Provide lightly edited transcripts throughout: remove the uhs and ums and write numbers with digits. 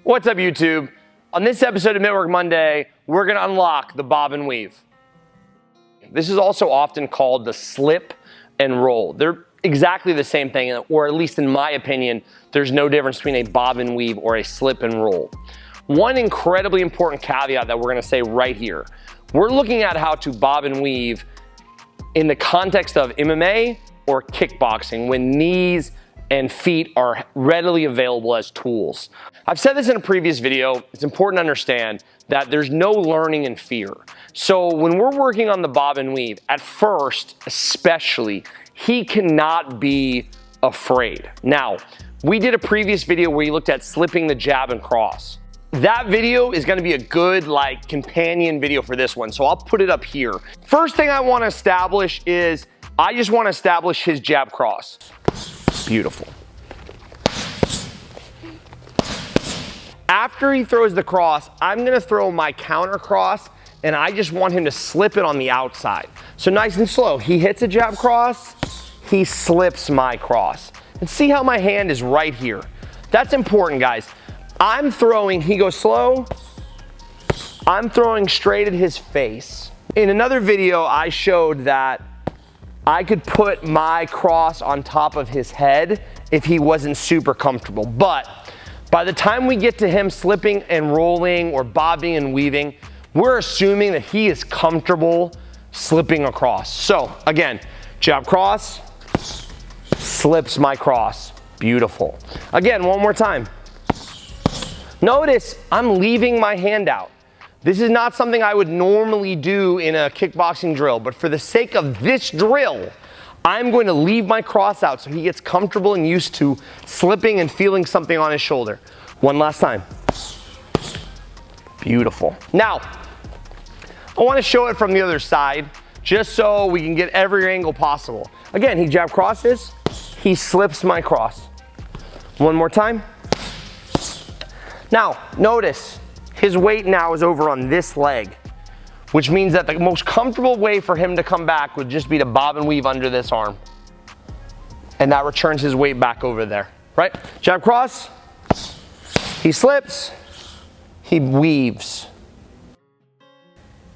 What's up, YouTube? On this episode of Mitt Work Monday, we're going to unlock the bob and weave. This is also often called the slip and roll. They're exactly the same thing, or at least in my opinion, there's no difference between a bob and weave or a slip and roll. One incredibly important caveat that we're going to say right here. We're looking at how to bob and weave in the context of MMA or kickboxing when knees and feet are readily available as tools. I've said this in a previous video. It's important to understand that there's no learning in fear. So when we're working on the bob and weave, at first especially, he cannot be afraid. Now, we did a previous video where you looked at slipping the jab and cross. That video is gonna be a good companion video for this one, so I'll put it up here. First thing I wanna establish is, I just wanna establish his jab cross. Beautiful. After he throws the cross, I'm gonna throw my counter cross, and I just want him to slip it on the outside. So nice and slow. He hits a jab cross, he slips my cross. And see how my hand is right here. That's important, guys. I'm throwing, he goes slow, I'm throwing straight at his face. In another video, I showed that I could put my cross on top of his head if he wasn't super comfortable. But by the time we get to him slipping and rolling or bobbing and weaving, we're assuming that he is comfortable slipping across. So again, jab cross, slips my cross. Beautiful. Again, one more time. Notice I'm leaving my hand out. This is not something I would normally do in a kickboxing drill, but for the sake of this drill, I'm going to leave my cross out so he gets comfortable and used to slipping and feeling something on his shoulder. One last time. Beautiful. Now, I want to show it from the other side, just so we can get every angle possible. Again, he jab crosses, he slips my cross. One more time. Now, notice, his weight now is over on this leg, which means that the most comfortable way for him to come back would just be to bob and weave under this arm. And that returns his weight back over there, right? Jab cross, he slips, he weaves.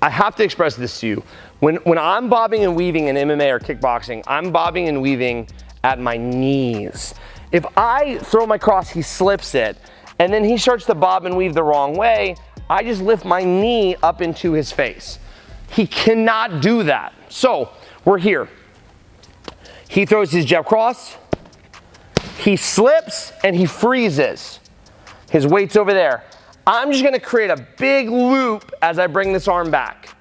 I have to express this to you. When I'm bobbing and weaving in MMA or kickboxing, I'm bobbing and weaving at my knees. If I throw my cross, he slips it, and then he starts to bob and weave the wrong way, I just lift my knee up into his face. He cannot do that. So we're here. He throws his jab cross, he slips, and he freezes. His weight's over there. I'm just gonna create a big loop as I bring this arm back.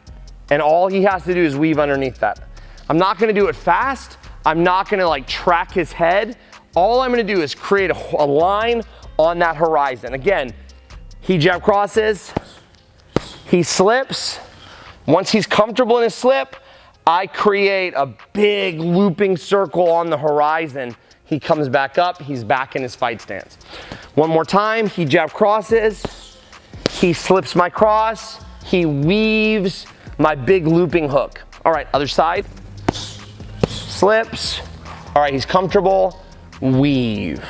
And all he has to do is weave underneath that. I'm not gonna do it fast. I'm not gonna track his head. All I'm gonna do is create a line on that horizon. Again, he jab crosses, he slips. Once he's comfortable in his slip, I create a big looping circle on the horizon. He comes back up, he's back in his fight stance. One more time, he jab crosses, he slips my cross, he weaves my big looping hook. All right, other side, slips. All right, he's comfortable, weave.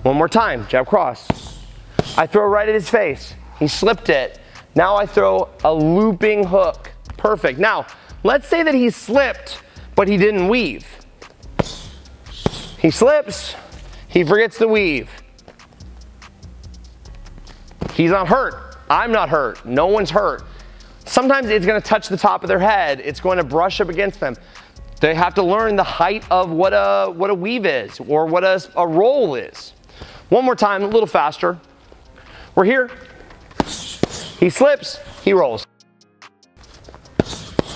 One more time, jab cross. I throw right at his face. He slipped it. Now I throw a looping hook. Perfect. Now, let's say that he slipped, but he didn't weave. He slips, he forgets to weave. He's not hurt. I'm not hurt. No one's hurt. Sometimes it's gonna touch the top of their head. It's going to brush up against them. They have to learn the height of what a weave is or what a roll is. One more time, a little faster. We're here. He slips, he rolls.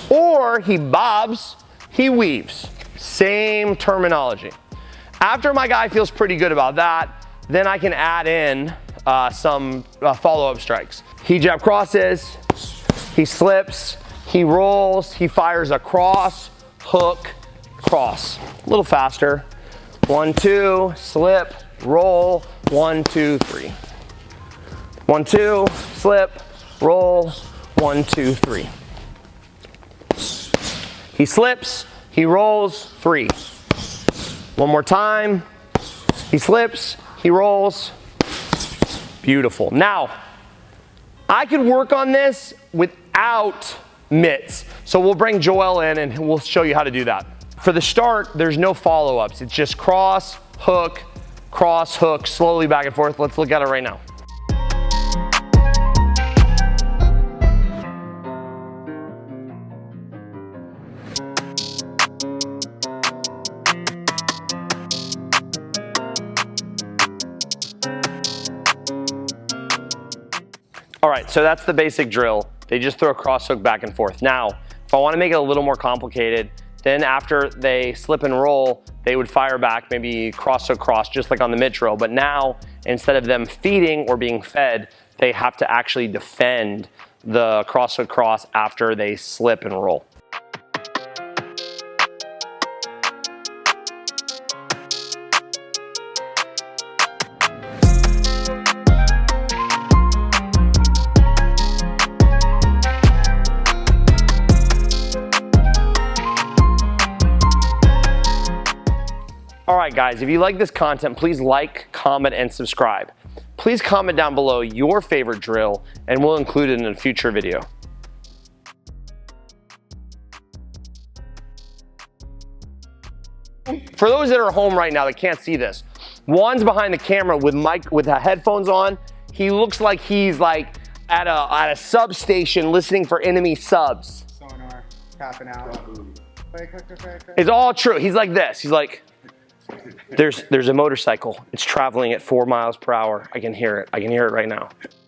Or he bobs, he weaves. Same terminology. After my guy feels pretty good about that, then I can add in some follow-up strikes. He jab crosses, he slips, he rolls, he fires a cross, hook, cross. A little faster. 1, 2, slip, roll, 1, 2, 3. 1, 2, slip, roll, 1, 2, 3. He slips, he rolls, 3. One more time. He slips, he rolls. Beautiful. Now, I could work on this without mitts. So we'll bring Joel in and we'll show you how to do that. For the start, there's no follow-ups. It's just cross, hook, slowly back and forth. Let's look at it right now. All right, so that's the basic drill. They just throw a cross hook back and forth. Now, if I want to make it a little more complicated, then after they slip and roll, they would fire back, maybe cross hook cross, just like on the mitt drill. But now, instead of them feeding or being fed, they have to actually defend the cross hook cross after they slip and roll. All right, guys, if you like this content, please like, comment, and subscribe. Please comment down below your favorite drill, and we'll include it in a future video. For those that are home right now that can't see this, Juan's behind the camera with the headphones on. He looks like he's like at a substation listening for enemy subs. Sonar, tapping out. It's all true. He's like this. He's like, there's a motorcycle. It's traveling at 4 miles per hour. I can hear it. I can hear it right now.